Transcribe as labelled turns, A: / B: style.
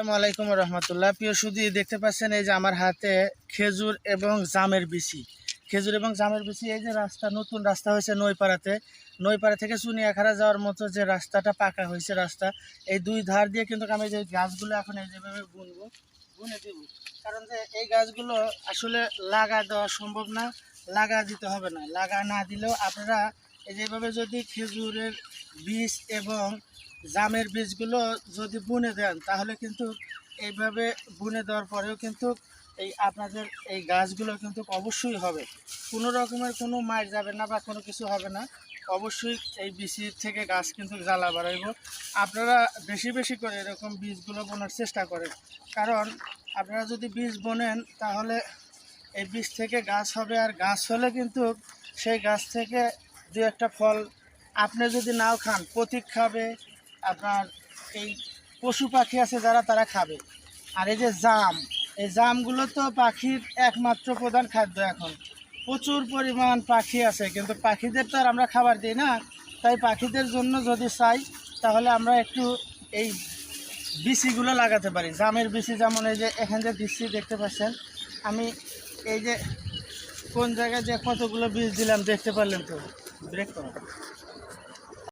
A: আসসালামু আলাইকুম রহমতুল্লাহ। প্রিয় সুধী, দেখতে পাচ্ছেন এই যে আমার হাতে খেজুর এবং জামের বিচি। খেজুর এবং জামের বিচি, এই যে রাস্তা, নতুন রাস্তা হয়েছে নইপাড়া থেকে চুনিয়াখাড়া যাওয়ার মতো যে রাস্তাটা পাকা হয়েছে রাস্তা, এই দুই ধার দিয়ে কিন্তু আমি যে গাছগুলো এখন এই যেভাবে বুনে দিব। কারণ যে এই গাছগুলো আসলে লাগা দেওয়া সম্ভব না, লাগা দিতে হবে না। লাগা না দিলেও আপনারা এই যেভাবে যদি খেজুরের বীজ এবং জামের বীজগুলো যদি বুনে দেন, তাহলে কিন্তু এইভাবে বুনে দেওয়ার পরেও কিন্তু এই আপনাদের এই গাছগুলো কিন্তু অবশ্যই হবে। কোনো রকমের কোনো মার যাবে না বা কোনো কিছু হবে না। অবশ্যই এই বীজের থেকে গাছ কিন্তু জ্বালা বাড়াইব। আপনারা বেশি বেশি করে এরকম বীজগুলো বোনার চেষ্টা করেন, কারণ আপনারা যদি বীজ বোনেন তাহলে এই বীজ থেকে গাছ হবে, আর গাছ হলে কিন্তু সেই গাছ থেকে দু একটা ফল আপনি যদি নাও খান, পথিক খাবে, আপনার এই পশু পাখি আছে যারা, তারা খাবে। আর এই যে জাম, এই জামগুলো তো পাখির একমাত্র প্রধান খাদ্য। এখন প্রচুর পরিমাণ পাখি আছে, কিন্তু পাখিদের তো আর আমরা খাবার দিই না। তাই পাখিদের জন্য যদি চাই, তাহলে আমরা একটু এই বিচিগুলো লাগাতে পারি। জামের বিচি, যেমন এই যে এখানে যে বিচি দেখতে পাচ্ছেন, আমি এই যে কোন জায়গায় যে কতগুলো বীজ দিলাম দেখতে পারলেন তো? ব্রেক করো।